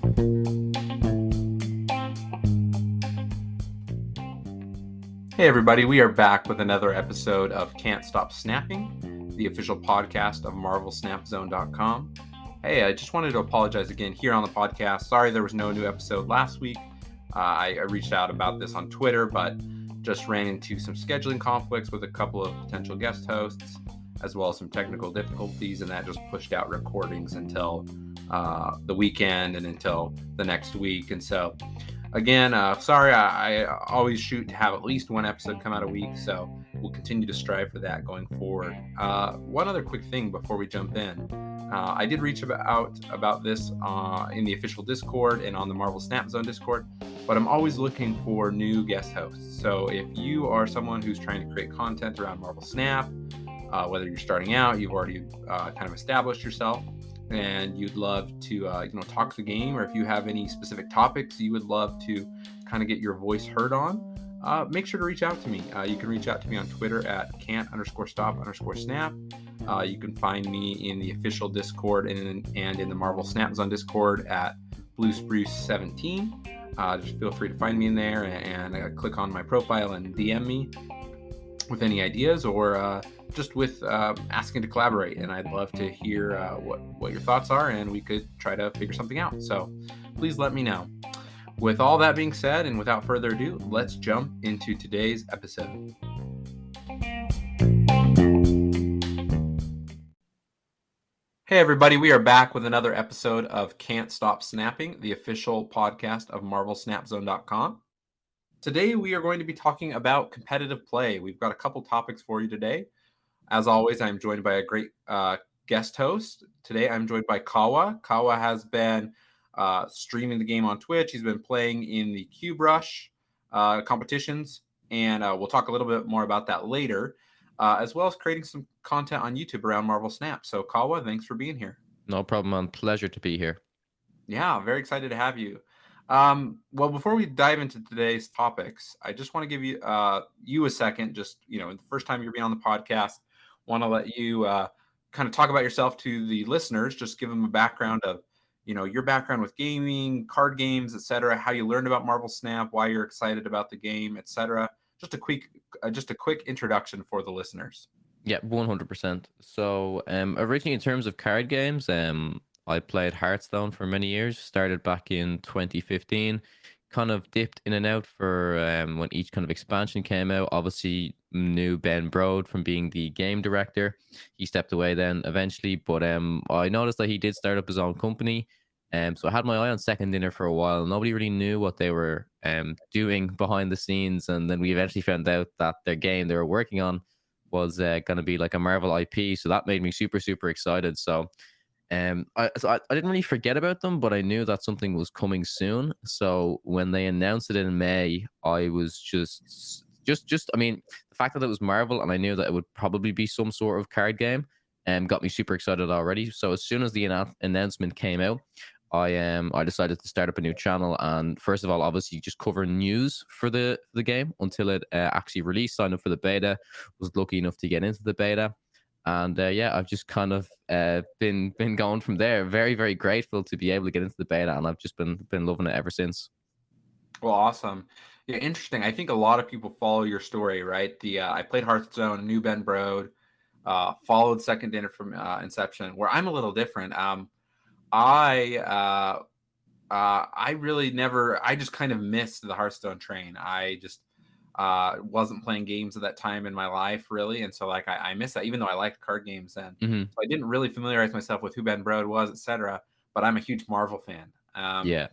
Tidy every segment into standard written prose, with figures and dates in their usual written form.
Hey everybody, we are back with another episode of Can't Stop Snapping, the official podcast of MarvelSnapZone.com. Hey, I just wanted to apologize again here on the podcast. Sorry there was no new episode last week. I reached out about this on Twitter, but just ran into some scheduling conflicts with a couple of potential guest hosts, as well as some technical difficulties, and that just pushed out recordings until the weekend and until the next week. And so again, sorry, I always shoot to have at least one episode come out a week, so we'll continue to strive for that going forward. One other quick thing before we jump in. I did reach out about this in the official Discord and on the Marvel Snap Zone Discord, but I'm always looking for new guest hosts. So if you are someone who's trying to create content around Marvel Snap, whether you're starting out, you've already kind of established yourself, and you'd love to talk the game, or if you have any specific topics you would love to kind of get your voice heard on, make sure to reach out to me. You can reach out to me on Twitter at can't_stop_snap. You can find me in the official Discord and in the Marvel Snap Zone Discord at BlueSpruce17. Just feel free to find me in there and click on my profile and DM me with any ideas, or just with asking to collaborate. And I'd love to hear what your thoughts are, and we could try to figure something out. So please let me know. With all that being said, and without further ado, let's jump into today's episode. Hey everybody, we are back with another episode of Can't Stop Snapping, the official podcast of MarvelSnapZone.com. Today we are going to be talking about competitive play. We've got a couple topics for you today. As always, I'm joined by a great guest host. Today I'm joined by Kawa. Kawa has been streaming the game on Twitch. He's been playing in the QBrush competitions, and we'll talk a little bit more about that later, as well as creating some content on YouTube around Marvel Snap. So Kawa, thanks for being here. No problem, man. Pleasure to be here. Yeah, very excited to have you. Well, before we dive into today's topics, I just want to give you a second. Just, the first time you're being on the podcast, want to let you kind of talk about yourself to the listeners. Just give them a background of, your background with gaming, card games, etc. How you learned about Marvel Snap, why you're excited about the game, etc. Just a quick introduction for the listeners. Yeah, 100%. So, originally in terms of card games, I played Hearthstone for many years. Started back in 2015. Kind of dipped in and out for when each kind of expansion came out. Obviously, knew Ben Brode from being the game director. He stepped away then eventually, but I noticed that he did start up his own company. So I had my eye on Second Dinner for a while. Nobody really knew what they were doing behind the scenes, and then we eventually found out that their game they were working on was going to be like a Marvel IP. So that made me super, super excited. So I didn't really forget about them, but I knew that something was coming soon. So when they announced it in May, I was just I mean, the fact that it was Marvel and I knew that it would probably be some sort of card game got me super excited already. So as soon as the announcement came out, I decided to start up a new channel, and first of all, obviously just cover news for the game until it actually released. Signed up for the beta, was lucky enough to get into the beta. And I've just kind of been going from there. Very, very grateful to be able to get into the beta, and I've just been loving it ever since. Well, awesome. Yeah, interesting. I think a lot of people follow your story, right? I played Hearthstone, knew Ben Brode, followed Second Dinner from inception. Where I'm a little different. I really never. I just kind of missed the Hearthstone train. I just wasn't playing games at that time in my life, really, and so I missed that, even though I liked card games then. So I didn't really familiarize myself with who Ben Brode was, etc. But I'm a huge Marvel fan. Yeah.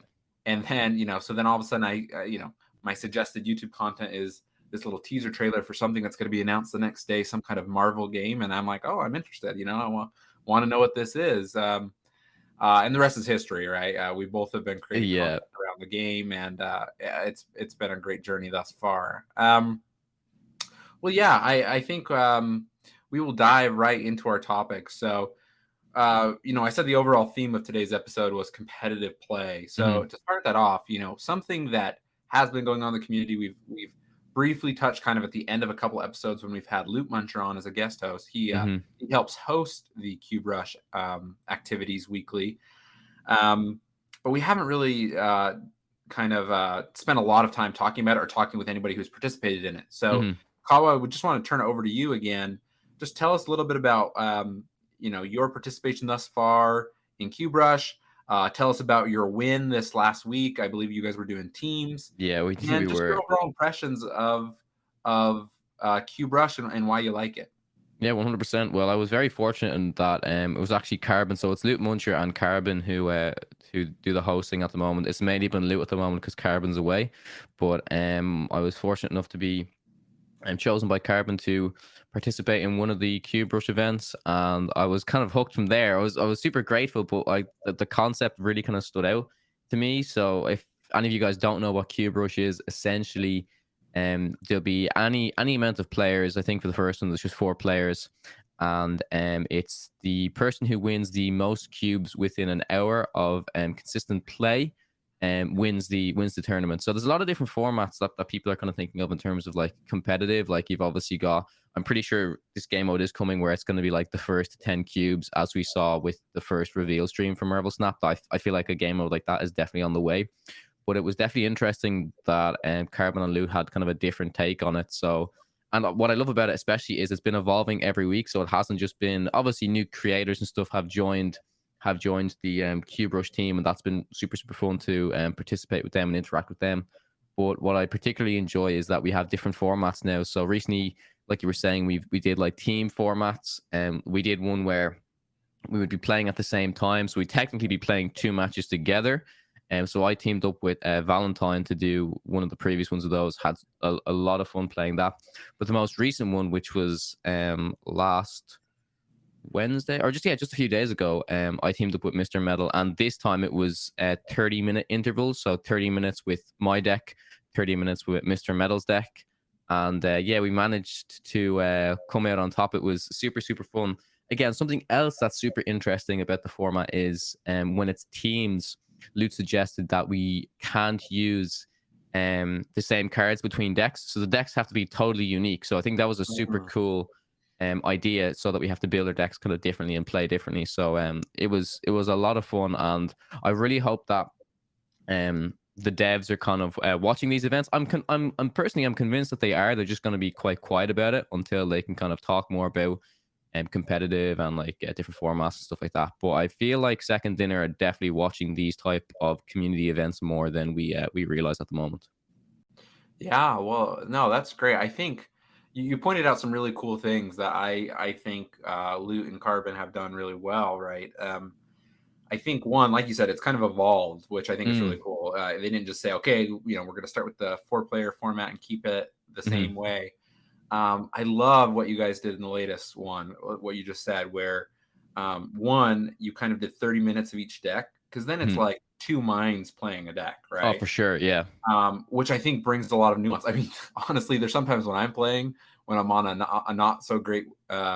And then so then all of a sudden my suggested YouTube content is this little teaser trailer for something that's going to be announced the next day, some kind of Marvel game, and I'm like, oh, I'm interested. I want to know what this is. And the rest is history, right? We both have been creating content around the game, and it's been a great journey thus far. Well, yeah, I think we will dive right into our topic. So, I said the overall theme of today's episode was competitive play. So to start that off, something that has been going on in the community, we've briefly touched kind of at the end of a couple episodes when we've had Loop Muncher on as a guest host. He helps host the QBrush activities weekly. but we haven't really kind of spent a lot of time talking about it or talking with anybody who's participated in it. So, Mhm. Kawa, we just want to turn it over to you again. Just tell us a little bit about your participation thus far in QBrush. Tell us about your win this last week. I believe you guys were doing teams, Yeah, we and we just your were. overall impressions of QBrush and why you like it. Yeah, 100%. Well, I was very fortunate in that it was actually Carbon. So it's Loot Muncher and Carbon who do the hosting at the moment. It's mainly been Loot at the moment because Carbon's away. But I was fortunate enough to be chosen by Carbon to participate in one of the QBrush events, and I was kind of hooked from there. I was super grateful, but like the concept really kind of stood out to me. So if any of you guys don't know what QBrush is, essentially, there'll be any amount of players. I think for the first one, there's just 4 players, and it's the person who wins the most cubes within an hour of consistent play wins the tournament. So there's a lot of different formats that people are kind of thinking of in terms of like competitive. Like you've obviously got, I'm pretty sure this game mode is coming where it's going to be like the first 10 cubes, as we saw with the first reveal stream from Marvel Snap. I feel like a game mode like that is definitely on the way. But it was definitely interesting that Carbon and Loot had kind of a different take on it. So, and what I love about it especially is it's been evolving every week. So it hasn't just been, obviously new creators and stuff have joined the QBrush team, and that's been super super fun to participate with them and interact with them. But what I particularly enjoy is that we have different formats now. So recently, like you were saying, we did like team formats, and we did one where we would be playing at the same time. So we technically be playing 2 matches together. And so I teamed up with Valentine to do one of the previous ones of those. Had a lot of fun playing that. But the most recent one, which was last Wednesday, or just a few days ago, I teamed up with Mr. Metal, and this time it was 30-minute intervals. So 30 minutes with my deck, 30 minutes with Mr. Metal's deck. And yeah, we managed to come out on top. It was super, super fun. Again, something else that's super interesting about the format is when it's teams, Loot suggested that we can't use the same cards between decks. So the decks have to be totally unique. So I think that was a super Mhm. cool idea, so that we have to build our decks kind of differently and play differently. So it was a lot of fun, and I really hope that the devs are kind of watching these events. I'm personally I'm convinced that they are. They're just going to be quite quiet about it until they can kind of talk more about competitive and like different formats and stuff like that. But I feel like Second Dinner are definitely watching these type of community events more than we realize at the moment. Yeah, well, no, that's great. I think you pointed out some really cool things that I think Loot and Carbon have done really well, right? I think one, like you said, it's kind of evolved, which I think is really Mm, cool. They didn't just say, okay, we're going to start with the 4-player format and keep it the hmm same way. I love what you guys did in the latest one, what you just said, where one, you kind of did 30 minutes of each deck, because then it's hmm like two minds playing a deck, Oh, right? for sure. Yeah. Which I think brings a lot of nuance. I mean, honestly, there's sometimes when I'm playing, when I'm on a not so great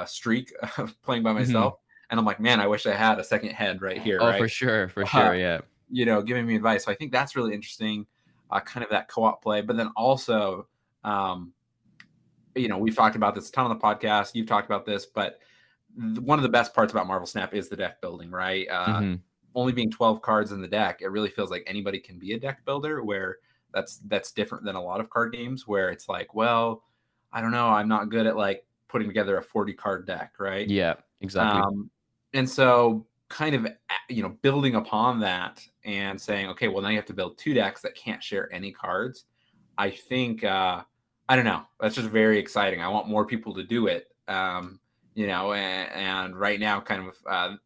streak of playing by hmm myself, and I'm like, man, I wish I had a second head right here, Oh, right? for sure. For Uh, sure. Yeah. Giving me advice. So I think that's really interesting, kind of that co-op play. But then also, um, we've talked about this a ton on the podcast. You've talked about this, but one of the best parts about Marvel Snap is the deck building, right? hmm Only being 12 cards in the deck, it really feels like anybody can be a deck builder, where that's different than a lot of card games where it's like, well, I don't know, I'm not good at like putting together a 40 card deck, right? Yeah. Exactly. Um, and so kind of building upon that and saying, okay, well now you have to build two decks that can't share any cards. I think I don't know. That's just very exciting. I want more people to do it. And right now, kind of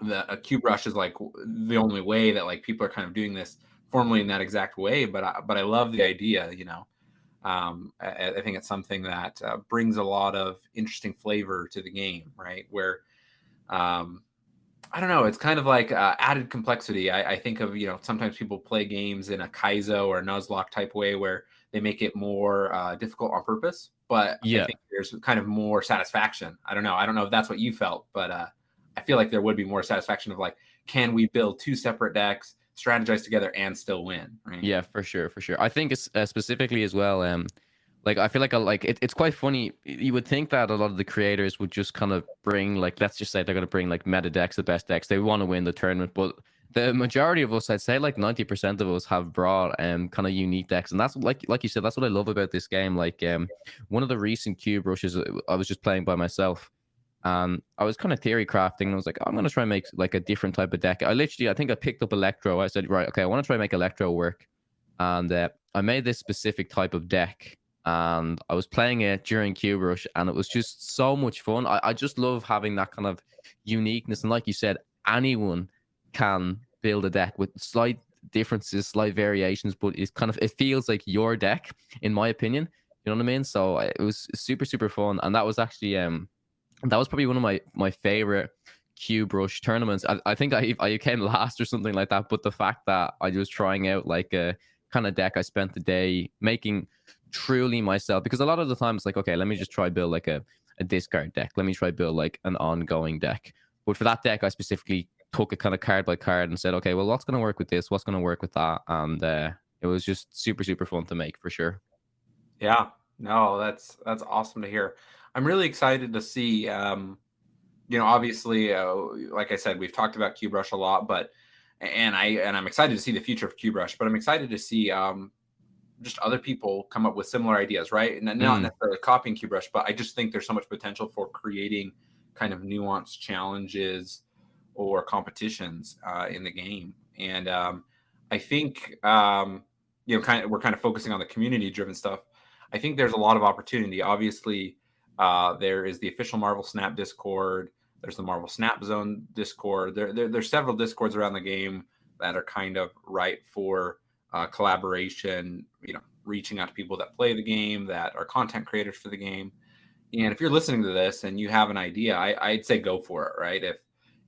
the Cube Rush is like the only way that like people are kind of doing this formally in that exact way. But I love the idea. I think it's something that brings a lot of interesting flavor to the game, right? Where um, I don't know. It's kind of like added complexity. I think of sometimes people play games in a Kaizo or a Nuzlocke type way where they make it more difficult on purpose. But I Yeah. think there's kind of more satisfaction. I don't know. I don't know if that's what you felt, but I feel like there would be more satisfaction of like, can we build two separate decks, strategize together, and still win? Right? Yeah, for sure, for sure. I think it's specifically as well. Like I feel like it's quite funny. You would think that a lot of the creators would just kind of bring like, let's just say they're going to bring like meta decks, the best decks. They want to win the tournament, but The majority of us, I'd say like 90% of us have brought kind of unique decks. And that's like you said, that's what I love about this game. Like one of the recent cube rushes, I was just playing by myself. I was kind of theory crafting. I was like, oh, I'm gonna try and make like a different type of deck. I think I picked up Electro. I said, right, okay, I want to try and make Electro work. And I made this specific type of deck. And I was playing it during Cube Rush, and it was just so much fun. I just love having that kind of uniqueness. And like you said, anyone can build a deck with slight differences, slight variations, but it feels like your deck, in my opinion. You know what I mean? So it was super, super fun. And that was actually that was probably one of my favorite cube rush tournaments. I think I came last or something like that, but the fact that I was trying out like a kind of deck, I spent the day making truly myself, because a lot of the time it's like, okay, let me just try build like a discard deck, let me try build like an ongoing deck. But for that deck I specifically took it kind of card by card and said, okay, well, what's going to work with this, what's going to work with that, and it was just super, super fun to make for sure. Yeah, no, that's awesome to hear. I'm really excited to see. Obviously, like I said, we've talked about Cube Rush a lot, but I'm excited to see the future of Cube Rush. But I'm excited to see just other people come up with similar ideas, right? And not Mm, necessarily copying Cube Rush, but I just think there's so much potential for creating kind of nuanced challenges or competitions in the game. And I think we're kind of focusing on the community-driven stuff. I think there's a lot of opportunity. Obviously, there is the official Marvel Snap Discord. There's the Marvel Snap Zone Discord. There's several Discords around the game that are kind of ripe for collaboration, reaching out to people that play the game, that are content creators for the game. And if you're listening to this and you have an idea, I'd say go for it, right?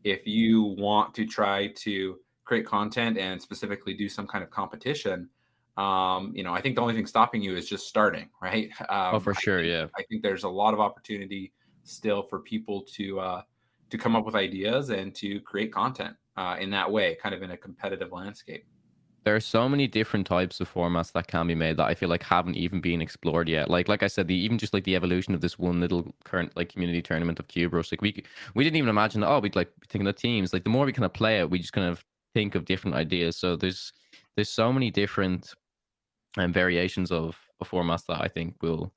If you want to try to create content and specifically do some kind of competition, I think the only thing stopping you is just starting, right? oh, for I sure, think yeah. I think there's a lot of opportunity still for people to come up with ideas and to create content in that way, kind of in a competitive landscape. There are so many different types of formats that can be made that I feel like haven't even been explored yet. Like I said, even just like the evolution of this one little current like community tournament of Cube Rush. Like we didn't even imagine that, oh, we'd like be thinking of teams. Like the more we kind of play it, we just kind of think of different ideas. So there's so many different variations of formats that I think will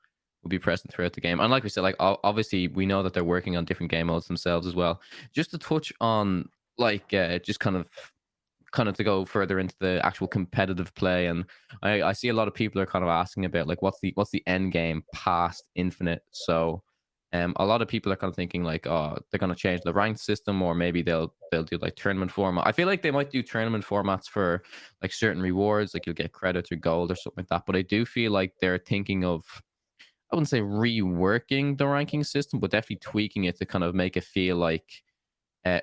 be present throughout the game. And like we said, like obviously we know that they're working on different game modes themselves as well. Just to touch on like just kind of to go further into the actual competitive play, and I see a lot of people are kind of asking about like what's the end game past infinite. So a lot of people are kind of thinking like, oh, they're going to change the ranked system, or maybe they'll do like tournament format. I feel like they might do tournament formats for like certain rewards, like you'll get credits or gold or something like that. But I do feel like they're thinking of, I wouldn't say reworking the ranking system, but definitely tweaking it to kind of make it feel like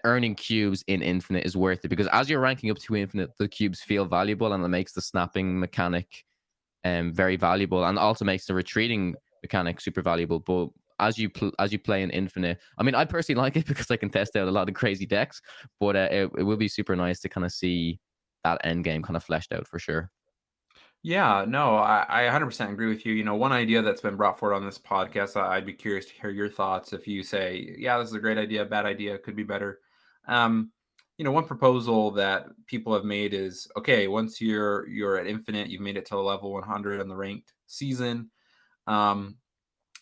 earning cubes in infinite is worth it, because as you're ranking up to infinite, the cubes feel valuable, and it makes the snapping mechanic very valuable, and also makes the retreating mechanic super valuable. But as you play in infinite, I mean, I personally like it because I can test out a lot of crazy decks, but it will be super nice to kind of see that end game kind of fleshed out for sure. Yeah, no, I 100% agree with you. One idea that's been brought forward on this podcast, I'd be curious to hear your thoughts. If you say, yeah, this is a great idea, bad idea, could be better. Um, one proposal that people have made is, okay, once you're at infinite, you've made it to level 100 in the ranked season. Um,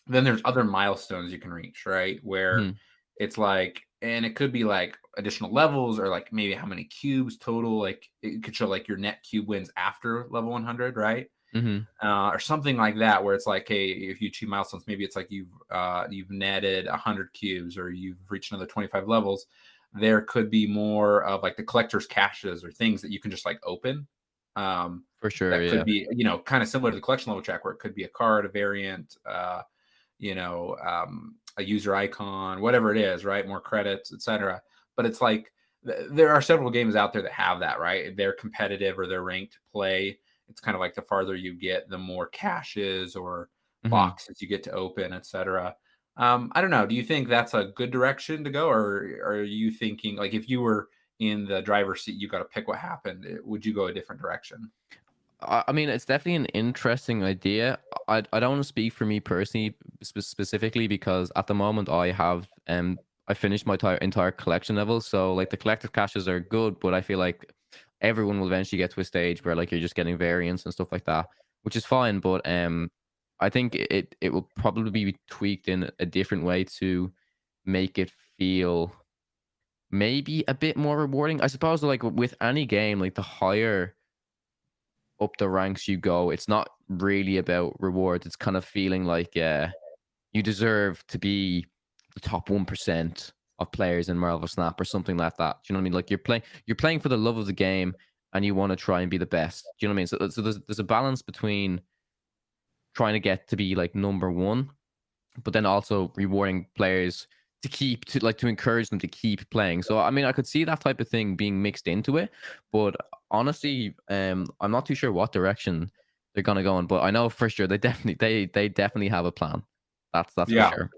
then there's other milestones you can reach, right? Where Hmm. it's like, and it could be like additional levels or like maybe how many cubes total. Like it could show like your net cube wins after level 100, right? Hmm. Or something like that, where it's like, hey, if you achieve milestones, maybe it's like you've netted 100 cubes or you've reached another 25 levels. There could be more of like the collector's caches or things that you can just like open. Um, For sure, that could yeah. be, kind of similar to the collection level track, where it could be a card, a variant, a user icon, whatever it is, right? More credits, etc. But it's like there are several games out there that have that, right? They're competitive or they're ranked play. It's kind of like the farther you get, the more caches or Hmm. boxes you get to open, etc. I don't know. Do you think that's a good direction to go, or are you thinking like if you were in the driver's seat, you got to pick what happened? Would you go a different direction? I mean, it's definitely an interesting idea. I don't want to speak for me personally specifically, because at the moment I have I finished my entire collection level. So like the collector's caches are good, but I feel like everyone will eventually get to a stage where like you're just getting variants and stuff like that, which is fine. But I think it will probably be tweaked in a different way to make it feel maybe a bit more rewarding. I suppose like with any game, like the higher up the ranks you go, it's not really about rewards. It's kind of feeling like you deserve to be the top 1% of players in Marvel Snap or something like that. Do you know what I mean? Like you're playing for the love of the game and you want to try and be the best. Do you know what I mean? So there's a balance between trying to get to be like number one, but then also rewarding players to encourage them to keep playing. So I mean, I could see that type of thing being mixed into it, but honestly, I'm not too sure what direction they're gonna go in. But I know for sure they definitely have a plan. That's for Yeah. sure.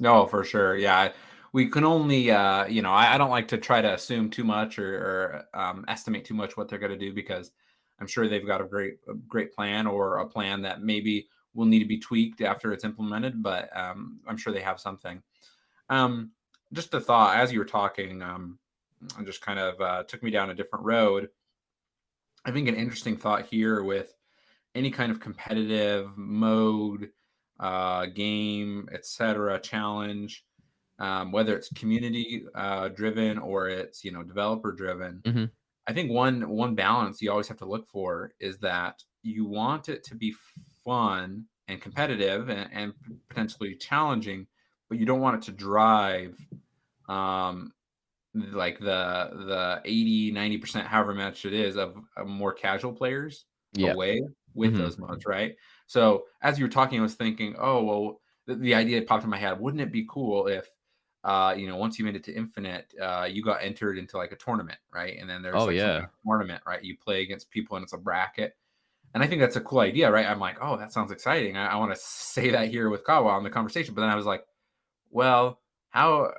No, for sure. Yeah. We can only, I don't like to try to assume too much or estimate too much what they're going to do because I'm sure they've got a great plan or a plan that maybe will need to be tweaked after it's implemented, but I'm sure they have something. Um, just a thought as you were talking, it just kind of took me down a different road. I think an interesting thought here with any kind of competitive mode, game, etc., challenge, whether it's community driven or it's developer driven. Hmm. I think one balance you always have to look for is that you want it to be fun and competitive and potentially challenging, but you don't want it to drive um, like the 80-90%, however much it is, of more casual players Yeah. away with Hmm. those modes, right? So as you were talking, I was thinking, oh well, the idea popped in my head. Wouldn't it be cool if once you made it to infinite, you got entered into like a tournament, right? And then there's Oh like some yeah. kind of tournament, right? You play against people and it's a bracket. And I think that's a cool idea, right? I'm like, oh, that sounds exciting. I want to say that here with Kawa on the conversation. But then I was like, well, how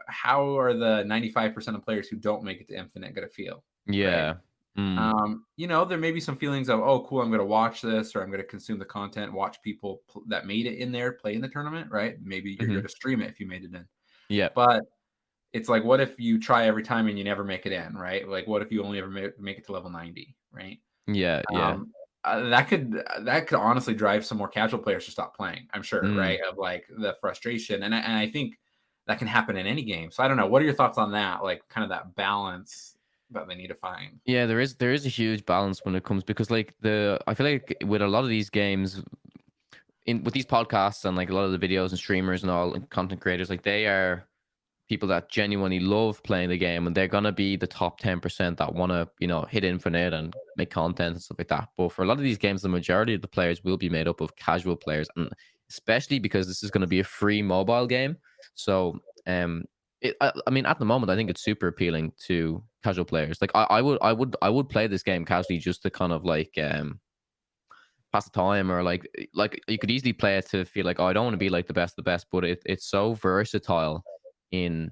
are the 95% of players who don't make it to infinite going to feel, right? Yeah. Mm. There may be some feelings of, oh, cool, I'm going to watch this or I'm going to consume the content, watch people that made it in there play in the tournament, right? Maybe you're Hmm. going to stream it if you made it in. Yeah. But it's like, what if you try every time and you never make it in, right? Like, what if you only ever make it to level 90, right? Yeah. Yeah. Um, that could honestly drive some more casual players to stop playing. I'm sure, Mm. right? Of like the frustration, and I think that can happen in any game. So I don't know. What are your thoughts on that? Like, kind of that balance that they need to find. Yeah, there is a huge balance when it comes because like the I feel like with a lot of these games in with these podcasts and like a lot of the videos and streamers and all and content creators, like they are people that genuinely love playing the game and they're gonna be the top 10% that wanna, hit infinite and make content and stuff like that. But for a lot of these games, the majority of the players will be made up of casual players, and especially because this is gonna be a free mobile game. So I mean at the moment I think it's super appealing to casual players. Like I would play this game casually just to kind of like pass the time or like you could easily play it to feel like, oh, I don't want to be like the best, but it's so versatile in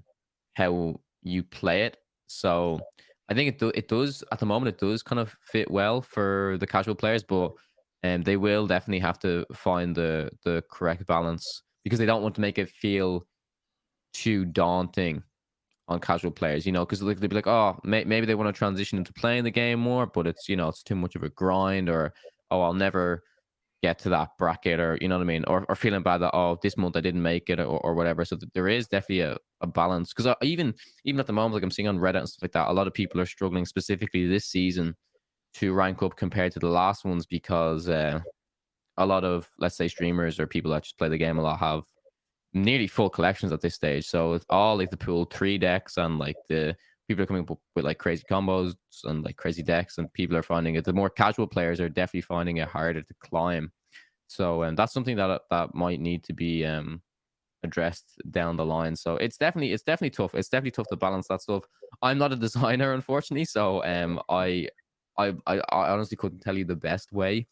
how you play it. So I think it does at the moment, it does kind of fit well for the casual players, but they will definitely have to find the correct balance because they don't want to make it feel too daunting on casual players, because like, they'd be like, oh, maybe they want to transition into playing the game more, but it's too much of a grind, or oh, I'll never get to that bracket, or you know what I mean, or feeling bad that, oh, this month I didn't make it, or whatever. So there is definitely a balance because even at the moment, like I'm seeing on Reddit and stuff like that, a lot of people are struggling specifically this season to rank up compared to the last ones because a lot of, let's say, streamers or people that just play the game a lot have nearly full collections at this stage. So it's all like the pool 3 decks, and like the people are coming up with like crazy combos and like crazy decks, and people are finding it. The more casual players are definitely finding it harder to climb. So that's something that might need to be addressed down the line. So it's definitely tough. It's definitely tough to balance that stuff. I'm not a designer, unfortunately, so I honestly couldn't tell you the best way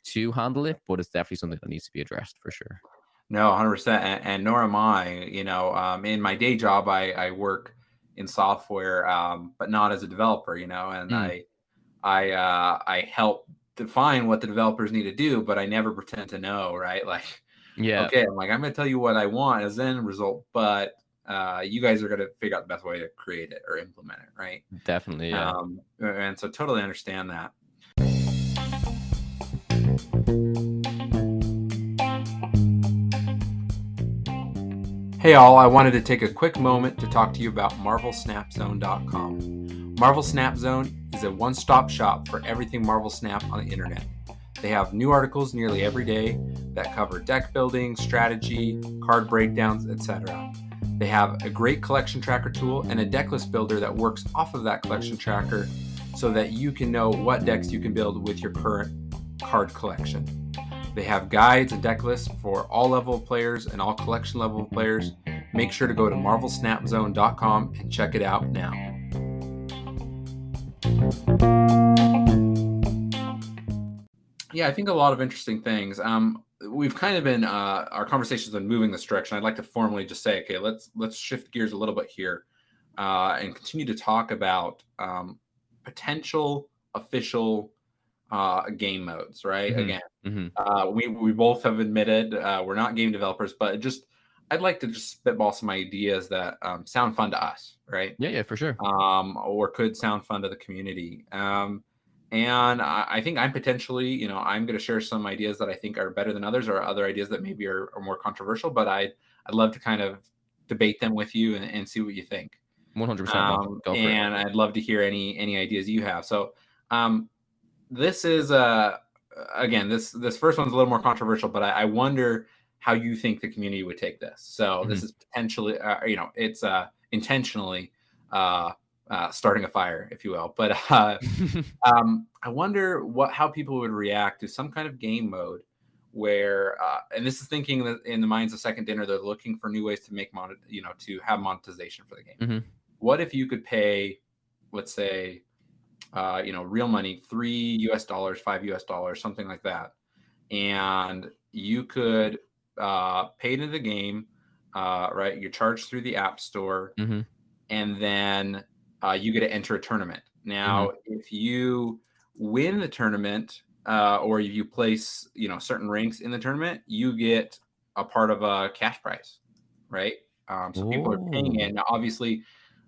to handle it, but it's definitely something that needs to be addressed for sure. No, 100%, and nor am I. In my day job, I work in software, but not as a developer. And Mm, I help define what the developers need to do, but I never pretend to know, right? Like, yeah. okay, I'm going to tell you what I want as end result, but you guys are going to figure out the best way to create it or implement it, right? Definitely, yeah. And so totally understand that. Hey all, I wanted to take a quick moment to talk to you about MarvelSnapZone.com. Marvel Snap Zone is a one-stop shop for everything Marvel Snap on the internet. They have new articles nearly every day that cover deck building, strategy, card breakdowns, etc. They have a great collection tracker tool and a deck list builder that works off of that collection tracker so that you can know what decks you can build with your current card collection. They have guides and deck lists for all level of players and all collection level of players. Make sure to go to MarvelSnapZone.com and check it out now. Yeah, I think a lot of interesting things. We've kind of been our conversation's been moving this direction. I'd like to formally just say, okay, let's shift gears a little bit here and continue to talk about potential official game modes, right? Again, we both have admitted we're not game developers, but I'd like to just spitball some ideas that sound fun to us, right? Yeah, for sure. Or could sound fun to the community. And I think I'm potentially, I'm going to share some ideas that I think are better than others, or other ideas that maybe are more controversial. But I'd love to kind of debate them with you and see what you think. 100%. Go for it. And I'd love to hear any ideas you have. So this is again, this first one's a little more controversial, but I wonder how you think the community would take this. So this is potentially, it's intentionally starting a fire, if you will. But I wonder how people would react to some kind of game mode where, and this is thinking that in the minds of Second Dinner, they're looking for new ways to make to have monetization for the game. What if you could pay, let's say, real money, $3, $5, something like that, and you could pay into the game, right? You're charged through the App Store, and then you get to enter a tournament. Now, if you win the tournament, or if you place, certain ranks in the tournament, you get a part of a cash prize, right? So people are paying in. Now, obviously,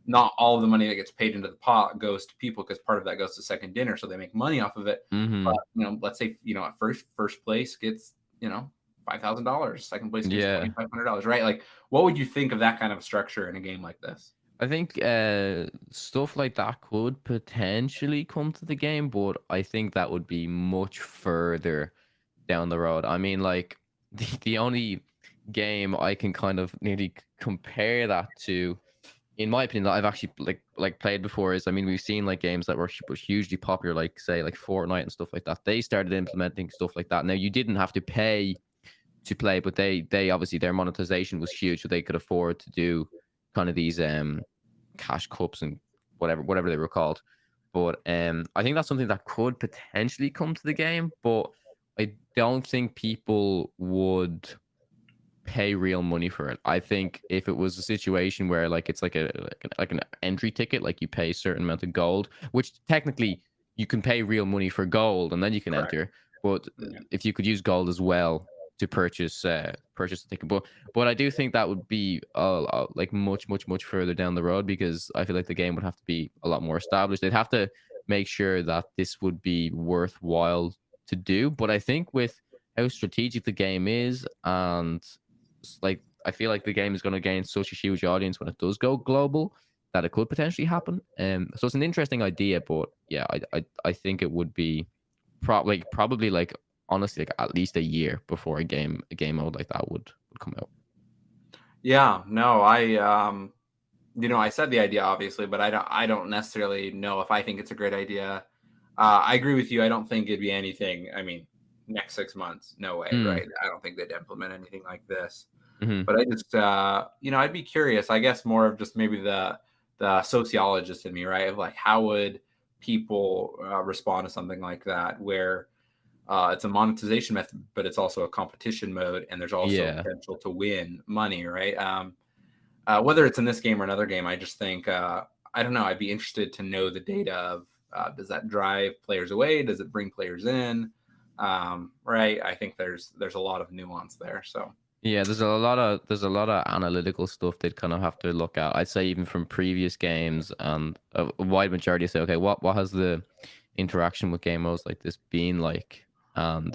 not all of the money that gets paid into the pot goes to people, because part of that goes to Second Dinner, so they make money off of it. But let's say first place gets $5,000, second place gets $2,500, right? Like, what would you think of that kind of structure in a game like this? I think stuff like that could potentially come to the game, but I think that would be much further down the road. I mean, like the only game I can kind of nearly compare that to, in my opinion, that I've actually like played before is, I mean, we've seen like games that were hugely popular, like say like Fortnite and stuff like that. They started implementing stuff like that. Now, you didn't have to pay to play, but they obviously, their monetization was huge, so they could afford to do kind of these cash cups and whatever they were called. But I think that's something that could potentially come to the game, but I don't think people would pay real money for it. I think if it was a situation where like it's like an entry ticket, like you pay a certain amount of gold, which technically you can pay real money for gold and then you can enter. But if you could use gold as well to purchase the ticket, but I do think that would be like much further down the road, because I feel like the game would have to be a lot more established. They'd have to make sure that this would be worthwhile to do. But I think with how strategic the game is, and like I feel like the game is going to gain such a huge audience when it does go global, that it could potentially happen. So it's an interesting idea, but yeah, I think it would be probably like, honestly, like at least a year before a game mode like that would come out. Yeah, no, I said the idea obviously, but I don't necessarily know if I think it's a great idea. I agree with you. I don't think it'd be anything. I mean, next 6 months, no way, right? I don't think they'd implement anything like this. But I just, I'd be curious. I guess more of just maybe the sociologist in me, right? Of like, how would people respond to something like that, where it's a monetization method, but it's also a competition mode, and there's also potential to win money, right? Whether it's in this game or another game, I just think I don't know. I'd be interested to know the data of does that drive players away? Does it bring players in? Right? I think there's a lot of nuance there. So Yeah, there's a lot of analytical stuff they'd kind of have to look at. I'd say even from previous games, and a wide majority say, okay, what has the interaction with game modes like this been like, and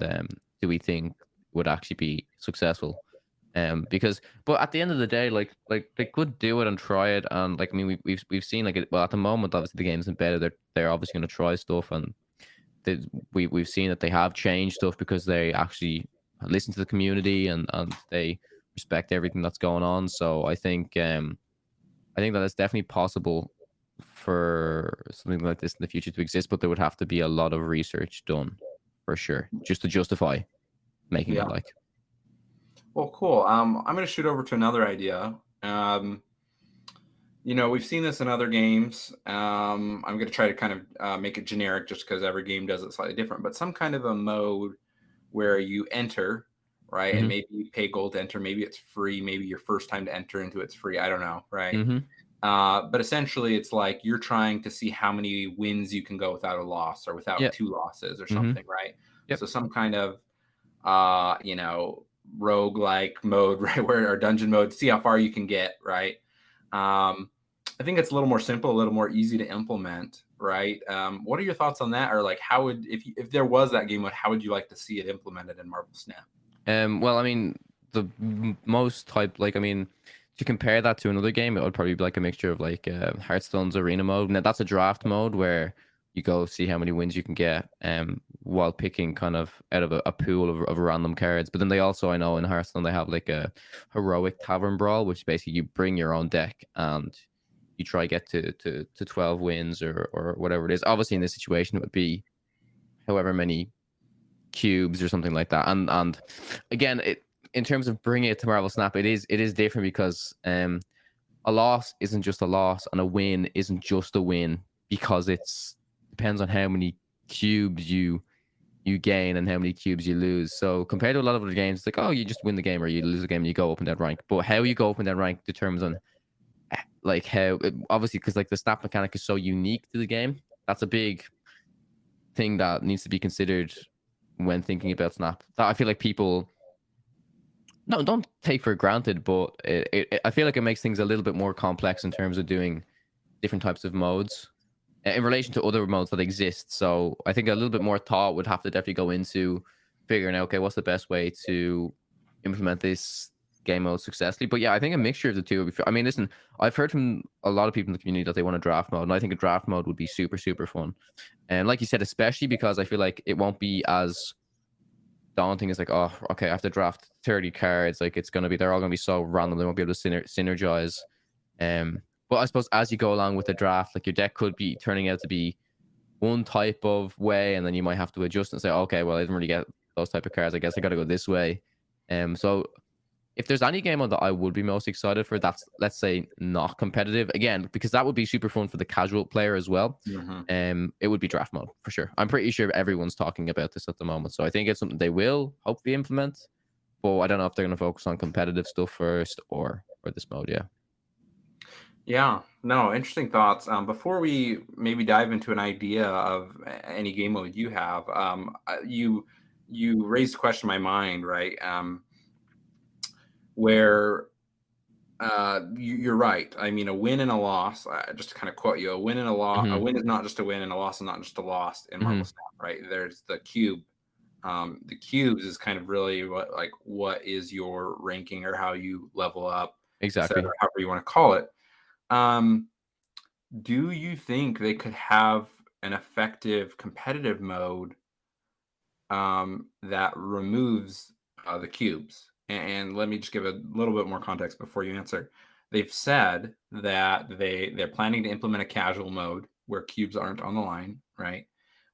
do we think would actually be successful? Because, but at the end of the day, like they could do it and try it, and like I mean, we've seen like it, well at the moment, obviously the game's embedded. They're obviously going to try stuff, and we've seen that they have changed stuff because they actually listen to the community, and they respect everything that's going on. So I think that it's definitely possible for something like this in the future to exist, but there would have to be a lot of research done for sure just to justify making Yeah. it like. Well, cool. I'm going to shoot over to another idea. We've seen this in other games. I'm going to try to kind of make it generic just because every game does it slightly different, but some kind of a mode where you enter, right? And Hmm. maybe you pay gold to enter. Maybe it's free. Maybe your first time to enter into it's free. I don't know, right? Hmm. But essentially, it's like you're trying to see how many wins you can go without a loss or without Yeah. two losses or Hmm. something, right? Yep. So some kind of rogue like mode, right? Where or dungeon mode, see how far you can get, right? Um, I think it's a little more simple, a little more easy to implement, right? What are your thoughts on that? Or like, how would if there was that game mode, how would you like to see it implemented in Marvel Snap? Well, I mean, the most type, like, I mean, to compare that to another game, it would probably be like a mixture of like Hearthstone's arena mode. Now, that's a draft mode where you go see how many wins you can get, while picking kind of out of a pool of random cards. But then they also, I know in Hearthstone, they have like a heroic tavern brawl, which basically you bring your own deck and you try get to 12 wins or whatever it is. Obviously, in this situation, it would be however many cubes or something like that. And again, it in terms of bringing it to Marvel Snap, it is different because a loss isn't just a loss, and a win isn't just a win because it's depends on how many cubes you gain and how many cubes you lose. So compared to a lot of other games, it's like, oh, you just win the game or you lose the game and you go up in that rank. But how you go up in that rank determines on like how obviously because like the snap mechanic is so unique to the game. That's a big thing that needs to be considered when thinking about Snap. That I feel like people no don't take for granted, but I feel like it makes things a little bit more complex in terms of doing different types of modes in relation to other modes that exist. So I think a little bit more thought would have to definitely go into figuring out, okay, what's the best way to implement this game mode successfully. But yeah, I think a mixture of the two. I mean, listen, I've heard from a lot of people in the community that they want a draft mode, and I think a draft mode would be super super fun. And like you said, especially because I feel like it won't be as daunting as like, oh, okay, I have to draft 30 cards. Like it's gonna be, they're all gonna be so random. They won't be able to synergize. But I suppose as you go along with the draft, like your deck could be turning out to be one type of way, and then you might have to adjust and say, okay, well, I didn't really get those type of cards. I guess I got to go this way. So if there's any game mode that I would be most excited for, that's let's say not competitive again, because that would be super fun for the casual player as well. Mm-hmm. It would be draft mode for sure. I'm pretty sure everyone's talking about this at the moment, so I think it's something they will hopefully implement. But I don't know if they're going to focus on competitive stuff first or this mode. Yeah. Yeah, no, interesting thoughts. Before we maybe dive into an idea of any game mode you have, you raised a question in my mind, right? Where you're right. I mean, a win and a loss. Just to kind of quote you, a win and a loss. A Hmm. win is not just a win, and a loss is not just a loss in Marvel Hmm. Snap, right? There's the cube. The cubes is kind of really what is your ranking or how you level up, etc. Exactly. However you want to call it. Um, do you think they could have an effective competitive mode that removes the cubes? And let me just give a little bit more context before you answer. They've said that they're planning to implement a casual mode where cubes aren't on the line, right?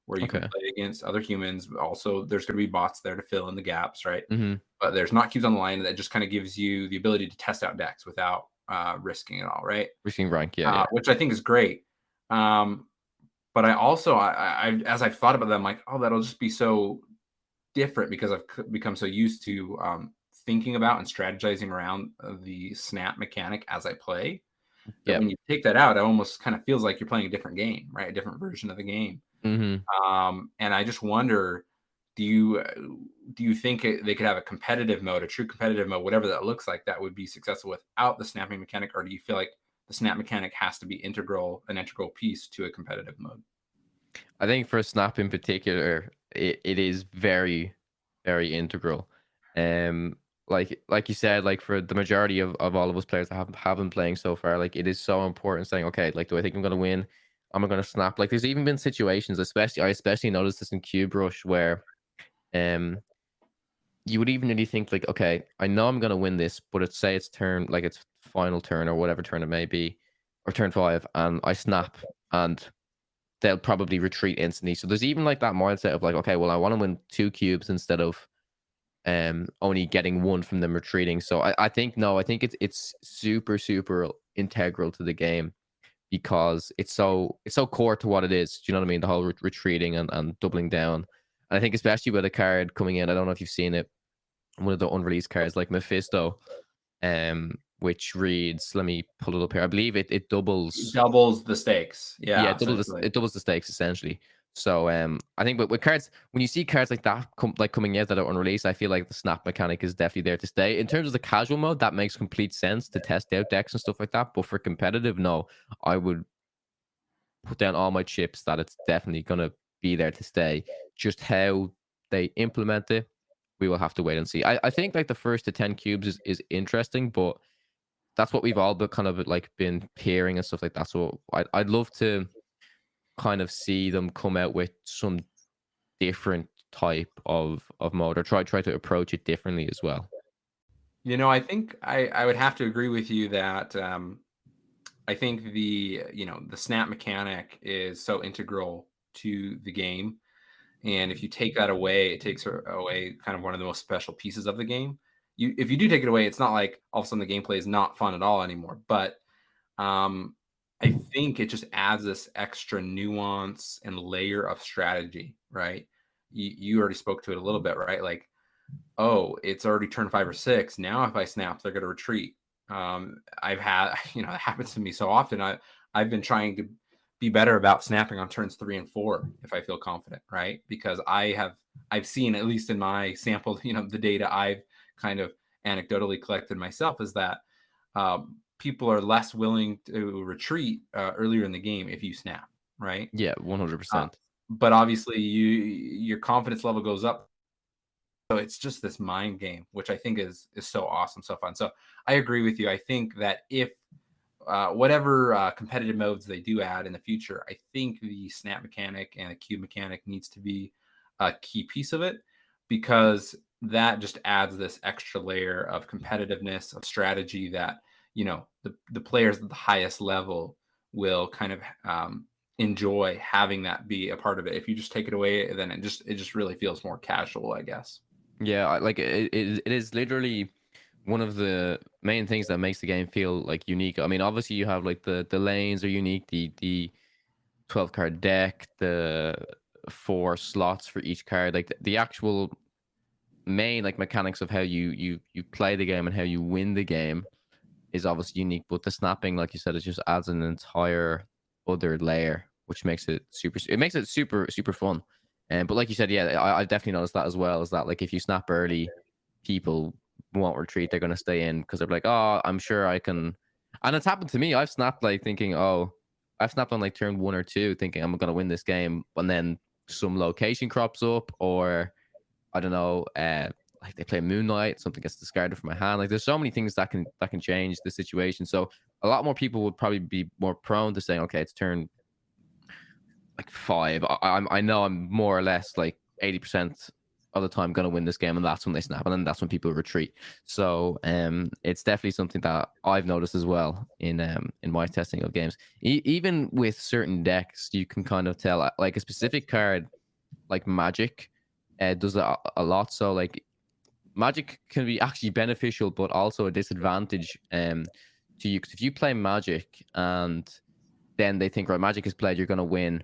Where you can Okay. play against other humans. Also, there's going to be bots there to fill in the gaps, right? Hmm. But there's not cubes on the line. That just kind of gives you the ability to test out decks without risking it all, right? Risking rank. Yeah. Yeah. Which I think is great. Um, but I also, as I've thought about that, I'm like, oh, that'll just be so different because I've become so used to thinking about and strategizing around the snap mechanic as I play that Yep. when you take that out, it almost kind of feels like you're playing a different game, right? A different version of the game. Hmm. And I just wonder, do you think they could have a competitive mode, a true competitive mode, whatever that looks like, that would be successful without the snapping mechanic, or do you feel like the snap mechanic has to be an integral piece to a competitive mode? I think for Snap in particular, it is very, very integral. Um, like you said, like for the majority of all of us players that have been playing so far, like it is so important saying, okay, like do I think I'm gonna win? Am I gonna snap? Like there's even been situations, I especially noticed this in Cube Rush where um you would even really think like, okay, I know I'm gonna win this, but it's say it's turn like it's final turn or whatever turn it may be, or turn 5, and I snap and they'll probably retreat instantly. So there's even like that mindset of like, okay, well, I want to win 2 cubes instead of only getting one from them retreating. So I think no, I think it's super, super integral to the game because it's so core to what it is. Do you know what I mean? The whole retreating and doubling down. And I think especially with a card coming in, I don't know if you've seen it, one of the unreleased cards like Mephisto, which reads, let me pull it up here. I believe it doubles. Doubles the stakes. Yeah, Yeah, essentially. it doubles the stakes essentially. So I think with cards, when you see cards like that coming out that are unreleased, I feel like the snap mechanic is definitely there to stay. In terms of the casual mode, that makes complete sense to test out decks and stuff like that. But for competitive, no, I would put down all my chips that it's definitely gonna be there to stay. Just how they implement it, we will have to wait and see. I think like the first to 10 cubes is interesting, but that's what we've all been kind of like been peering and stuff like that. So I'd love to kind of see them come out with some different type of mode or try to approach it differently as well. I think I would have to agree with you that I think the snap mechanic is so integral to the game. And if you take that away, it takes away kind of one of the most special pieces of the game. If you do take it away, it's not like all of a sudden the gameplay is not fun at all anymore. But um, I think it just adds this extra nuance and layer of strategy, right? You already spoke to it a little bit, right? Like, oh, it's already turn 5 or 6. Now, if I snap, they're going to retreat. I've had, it happens to me so often. I've been trying to be better about snapping on turns 3 and 4 if I feel confident, right? Because I've seen, at least in my sample, the data I've kind of anecdotally collected myself, is that people are less willing to retreat earlier in the game if you snap, right? Yeah, Uh, 100%. but obviously, your confidence level goes up, so it's just this mind game, which I think is so awesome, so fun. So I agree with you. I think that if whatever competitive modes they do add in the future, I think the snap mechanic and the cube mechanic needs to be a key piece of it, because that just adds this extra layer of competitiveness, of strategy that the players at the highest level will kind of enjoy having that be a part of it. If you just take it away, then it just really feels more casual, I guess. Yeah, like it is literally one of the main things that makes the game feel like unique. I mean, obviously you have like the lanes are unique, the 12 card deck, the 4 slots for each card, like the actual main like mechanics of how you play the game and how you win the game is obviously unique. But the snapping, like you said, it just adds an entire other layer, which makes it super fun. And but like you said, yeah, I definitely noticed that as well. Is that like if you snap early, people won't retreat; they're gonna stay in because they're like, oh, I'm sure I can. And it's happened to me. I've snapped like thinking, oh, I've snapped on like turn 1 or 2, thinking I'm gonna win this game, and then some location crops up, or I don't know, like they play Moonlight, something gets discarded from my hand. Like there's so many things that can change the situation. So a lot more people would probably be more prone to saying, okay, it's turn like 5. I know I'm more or less like 80% of the time gonna win this game, and that's when they snap, and then that's when people retreat. So it's definitely something that I've noticed as well in my testing of games. Even with certain decks, you can kind of tell like a specific card like Magic does that a lot. So like Magic can be actually beneficial, but also a disadvantage to you. Because if you play Magic and then they think, right, Magic is played, you're going to win.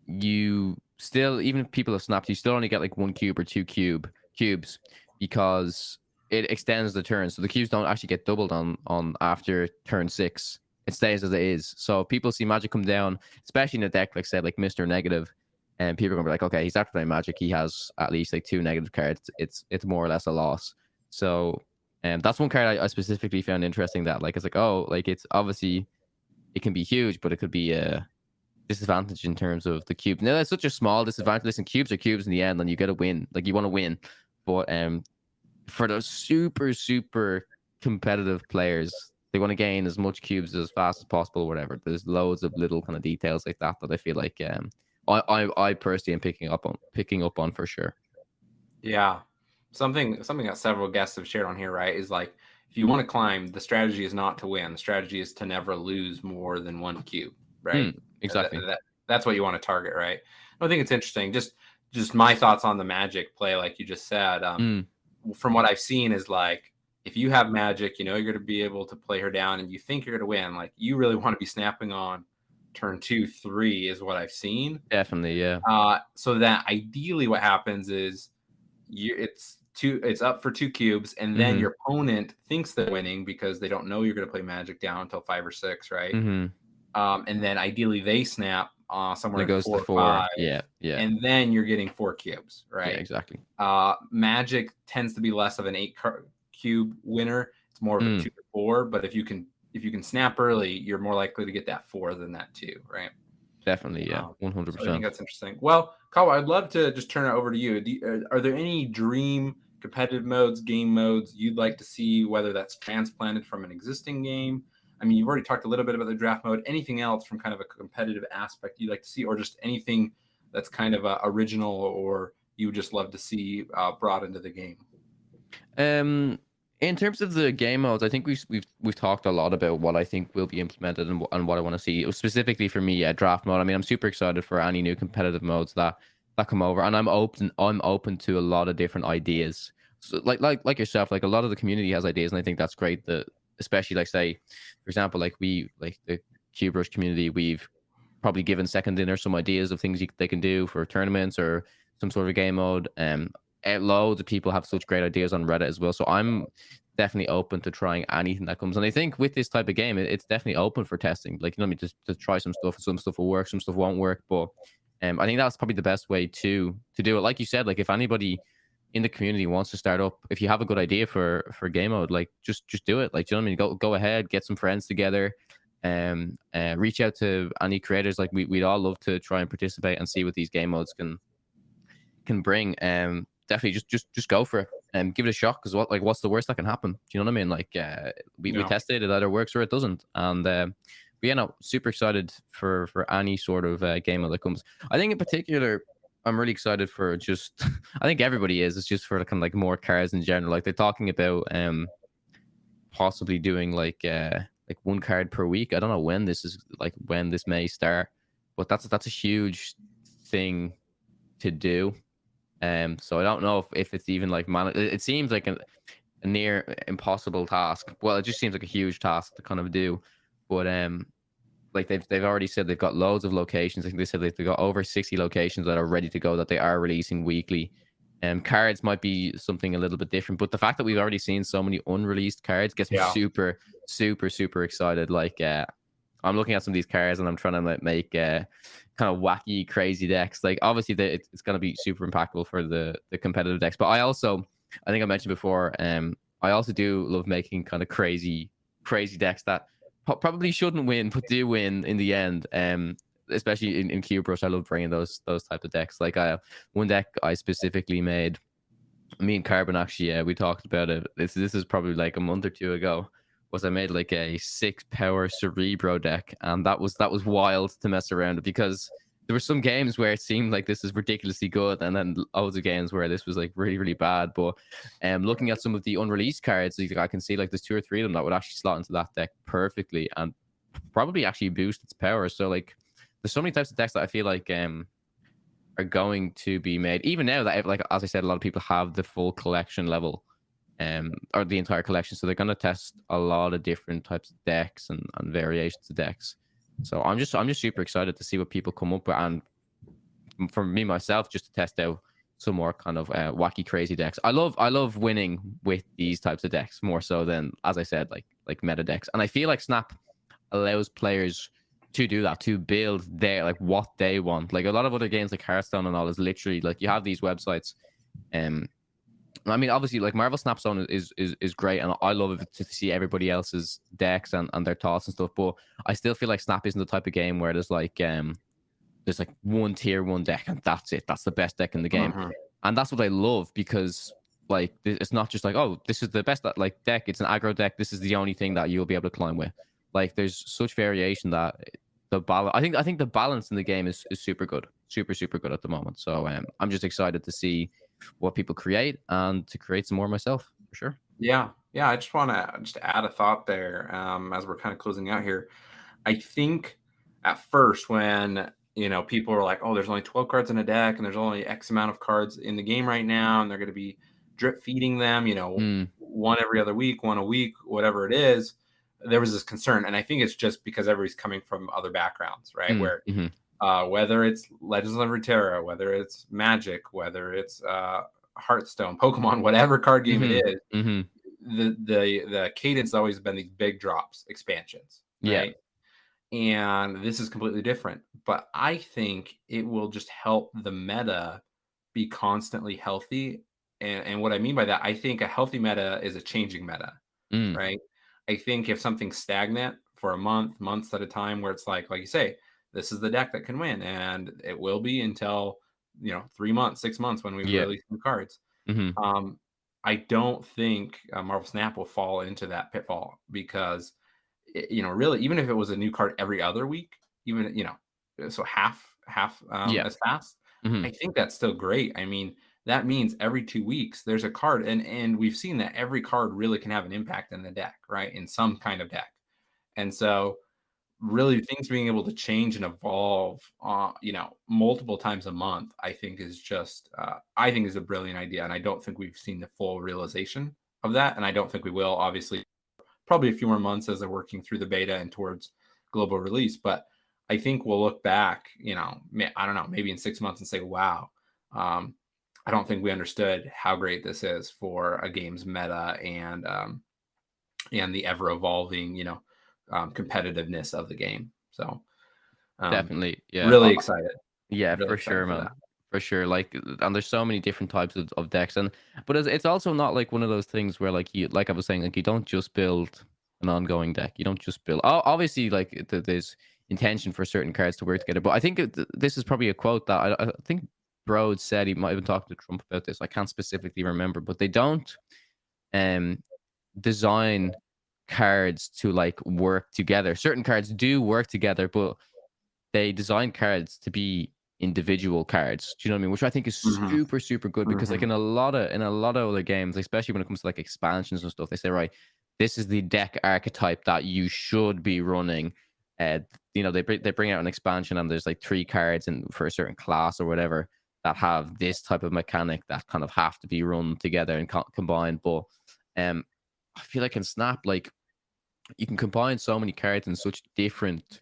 You still, even if people have snapped, you still only get like 1 cube or 2 cubes because it extends the turn. So the cubes don't actually get doubled on after turn 6. It stays as it is. So if people see Magic come down, especially in a deck like say like Mr. Negative. and people are gonna be like, okay, he's after playing Magic. He has at least like 2 negative cards. It's more or less a loss. So, that's one card I specifically found interesting. That like it's like, oh, like it's obviously it can be huge, but it could be a disadvantage in terms of the cube. Now that's such a small disadvantage. Listen, cubes are cubes in the end, and you got to win. Like you want to win, but for those super competitive players, they want to gain as much cubes as fast as possible, or whatever. There's loads of little kind of details like that I feel like I personally am picking up on for sure. Yeah. Something that several guests have shared on here, right, is like if you want to climb, the strategy is not to win. The strategy is to never lose more than 1 cube, right? Exactly. That's what you want to target, right? I think it's interesting. Just my thoughts on the Magic play, like you just said. From what I've seen, is like if you have Magic, you know you're going to be able to play her down, and you think you're going to win. Like you really want to be snapping on turn 2, 3 is what I've seen. Definitely, yeah. So that ideally, what happens is it's up for 2 cubes, and then your opponent thinks they're winning because they don't know you're going to play Magic down until 5 or 6, right? And then ideally they snap somewhere it goes in 4 to 4. or 5, yeah, and then you're getting 4 cubes, right? Yeah, exactly. Magic tends to be less of an 8 cube winner. It's more of a 2 to 4, but if you can snap early, you're more likely to get that 4 than that 2, right? Definitely, yeah, 100%. So I think that's interesting. Well, Kawa, I'd love to just turn it over to you. Are there any dream competitive modes, game modes you'd like to see, whether that's transplanted from an existing game? I mean, you've already talked a little bit about the draft mode. Anything else from kind of a competitive aspect you'd like to see, or just anything that's kind of original or you would just love to see brought into the game? In terms of the game modes, I think we've talked a lot about what I think will be implemented and what I want to see. Specifically for me, draft mode. I mean, I'm super excited for any new competitive modes that come over, and I'm open to a lot of different ideas. So like yourself, like a lot of the community has ideas, and I think that's great. Especially like say, for example, like the Cube Rush community, we've probably given Second Dinner some ideas of things they can do for tournaments or some sort of game mode. Loads of people have such great ideas on Reddit as well. So I'm definitely open to trying anything that comes. And I think with this type of game, it's definitely open for testing. Like, you know what I mean? Just to try some stuff. Some stuff will work, some stuff won't work. But I think that's probably the best way to do it. Like you said, like if anybody in the community wants to start up, if you have a good idea for game mode, like just do it. Like, do you know what I mean? Go ahead, get some friends together, reach out to any creators. Like we'd all love to try and participate and see what these game modes can bring. Definitely just go for it and give it a shot, because what's the worst that can happen? Do you know what I mean? Like we tested it, either works or it doesn't. And but yeah, no, super excited for any sort of game that comes. I think in particular, I'm really excited for just I think everybody is. It's just for kind of like more cards in general. Like they're talking about possibly doing like 1 card per week. I don't know when this may start, but that's a huge thing to do. So I don't know if it's even like it seems like a near impossible task. Well, it just seems like a huge task to kind of do. But like they've already said they've got loads of locations. I think they said they've got over 60 locations that are ready to go, that they are releasing weekly. Cards might be something a little bit different, but the fact that we've already seen so many unreleased cards gets me super excited. Like I'm looking at some of these cards and I'm trying to make kind of wacky, crazy decks. Like obviously it's going to be super impactful for the competitive decks, but I think I mentioned before, I also do love making kind of crazy decks that probably shouldn't win, but do win in the end. Especially in Cube Rush, I love bringing those type of decks. Like one deck I specifically made, me and Carbon actually, we talked about it. This is probably like a month or two ago. Was I made like a 6-power Cerebro deck, and that was wild to mess around with, because there were some games where it seemed like this is ridiculously good, and then loads of games where this was like really bad. But looking at some of the unreleased cards, I can see like there's 2 or 3 of them that would actually slot into that deck perfectly and probably actually boost its power. So like there's so many types of decks that I feel like are going to be made, even now that, like as I said, a lot of people have the full collection level, or the entire collection, so they're going to test a lot of different types of decks and variations of decks. So I'm just super excited to see what people come up with, and for me myself, just to test out some more kind of wacky, crazy decks. I love winning with these types of decks more so than, as I said, like meta decks. And I feel like Snap allows players to do that, to build their like what they want. Like a lot of other games like Hearthstone and all is literally like you have these websites. Um, I mean, obviously, like Marvel Snap Zone is great, and I love it to see everybody else's decks and their thoughts and stuff. But I still feel like Snap isn't the type of game where there's like one tier one deck and that's it. That's the best deck in the game, Mhm. and that's what I love because like it's not just like, oh, this is the best like deck. It's an aggro deck. This is the only thing that you'll be able to climb with. Like there's such variation that the balance. I think the balance in the game is super good, super good at the moment. So I'm just excited to see what people create and to create some more myself for sure. Yeah, yeah. I just want to just add a thought there as we're kind of closing out here. I think at first when people are like, "Oh, there's only 12 cards in a deck, and there's only X amount of cards in the game right now, and they're going to be drip feeding them, Mm, one every other week, one a week, whatever it is." There was this concern, and I think it's just because everybody's coming from other backgrounds, right? Where mm-hmm. whether it's Legends of Runeterra, whether it's Magic, whether it's Hearthstone, Pokemon, whatever card game it Mm-hmm. is, Mm-hmm. the cadence has always been these big drops, expansions, Yeah. right? And this is completely different. But I think it will just help the meta be constantly healthy. And what I mean by that, I think a healthy meta is a changing meta, Mm, right? I think if something's stagnant for a month, months at a time, where it's like you say, this is the deck that can win, and it will be until 3 months, 6 months when we yeah. release new cards. Mm-hmm. Um, I don't think Marvel Snap will fall into that pitfall because really, even if it was a new card every other week, even so half Yeah. as fast, Mm-hmm. I think that's still great. I mean, that means every 2 weeks there's a card, and we've seen that every card really can have an impact in the deck, right? In some kind of deck, and so really things being able to change and evolve multiple times a month, I think is just I think is a brilliant idea, and I don't think we've seen the full realization of that, and I don't think we will, obviously, probably a few more months as they're working through the beta and towards global release. But I think we'll look back, I don't know, maybe in 6 months and say, wow, um, I don't think we understood how great this is for a game's meta and the ever evolving, competitiveness of the game. So Definitely. Yeah. really excited, Yeah, really for excited sure, for that. man. For sure. Like, and there's so many different types of decks, and but it's also not like one of those things where like you, like I was saying, like you don't just build an ongoing deck. You don't just build. Obviously, like there's intention for certain cards to work together. But I think this is probably a quote that I think Broad said. He might have been talking to Trump about this. I can't specifically remember, but they don't um design cards to like work together. Certain cards do work together, but they design cards to be individual cards. Do you know what I mean? Which I think is Hmm. super good because like Hmm. in a lot of other games, especially when it comes to like expansions and stuff, they say, right, this is the deck archetype that you should be running. Uh, they bring out an expansion and there's like 3 cards and for a certain class or whatever that have this type of mechanic that kind of have to be run together and combined. But um, I feel like in Snap, like you can combine so many cards in such different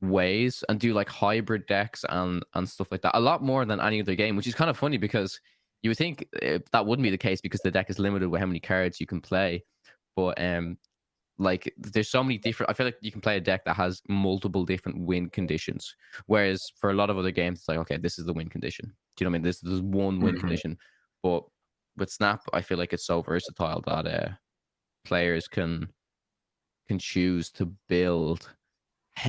ways and do like hybrid decks and stuff like that a lot more than any other game, which is kind of funny because you would think that wouldn't be the case because the deck is limited with how many cards you can play. But like there's so many different, I feel like you can play a deck that has multiple different win conditions, whereas for a lot of other games it's like, okay, this is the win condition. Do you know what I mean? There's one win Hmm. condition. But with Snap I feel like it's so versatile that players can choose to build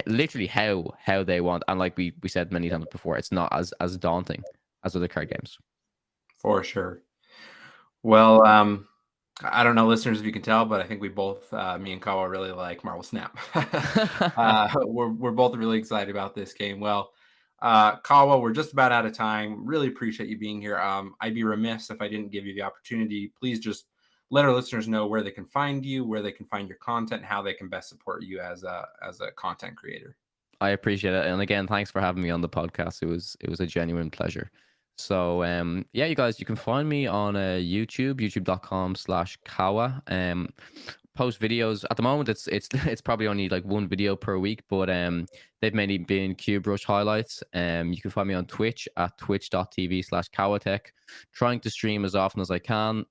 literally how they want, and like we said many times before, it's not as daunting as other card games. For sure. Well, I don't know, listeners, if you can tell, but I think we both, me and Kawa, really like Marvel Snap. We're both really excited about this game. Well, Kawa, we're just about out of time. Really appreciate you being here. I'd be remiss if I didn't give you the opportunity. Please just let our listeners know where they can find you, where they can find your content, how they can best support you as a content creator. I appreciate it, and again, thanks for having me on the podcast. It was a genuine pleasure. So yeah, you guys, you can find me on youtube.com/kawa. Post videos at the moment. It's probably only like one video per week, but they've mainly been cube rush highlights. You can find me on Twitch at twitch.tv/kawatech, trying to stream as often as I can.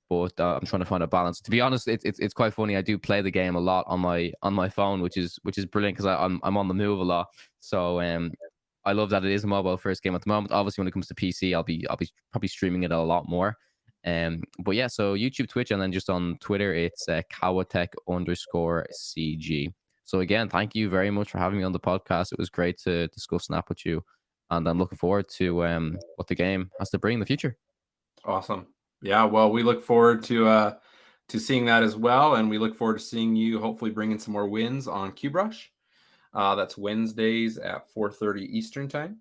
but I'm trying to find a balance. To be honest, it's quite funny. I do play the game a lot on my phone, which is brilliant because I'm on the move a lot. So I love that it is a mobile first game at the moment. Obviously, when it comes to PC, I'll be probably streaming it a lot more. But yeah, so YouTube, Twitch, and then just on Twitter, it's Kawatech_CG. So again, thank you very much for having me on the podcast. It was great to discuss Snap with you, and I'm looking forward to what the game has to bring in the future. Awesome. Yeah, well, we look forward to seeing that as well, and we look forward to seeing you hopefully bringing some more wins on QBrush. That's Wednesdays at 4:30 Eastern time.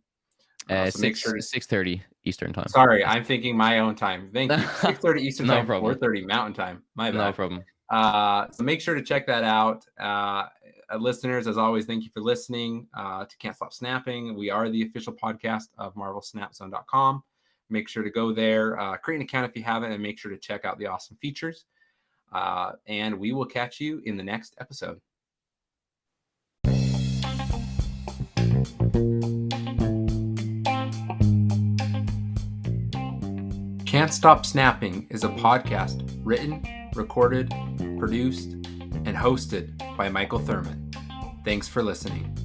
So make sure 6:30 Eastern time. Sorry, I'm thinking my own time. Thank you. 6:30 Eastern time, problem. 4:30 Mountain time. My bad. No problem. So make sure to check that out. Listeners, as always, thank you for listening to Can't Stop Snapping. We are the official podcast of MarvelSnapZone.com. Make sure to go there, create an account if you haven't, and make sure to check out the awesome features. And we will catch you in the next episode. Can't Stop Snapping is a podcast written, recorded, produced, and hosted by Michael Thurman. Thanks for listening.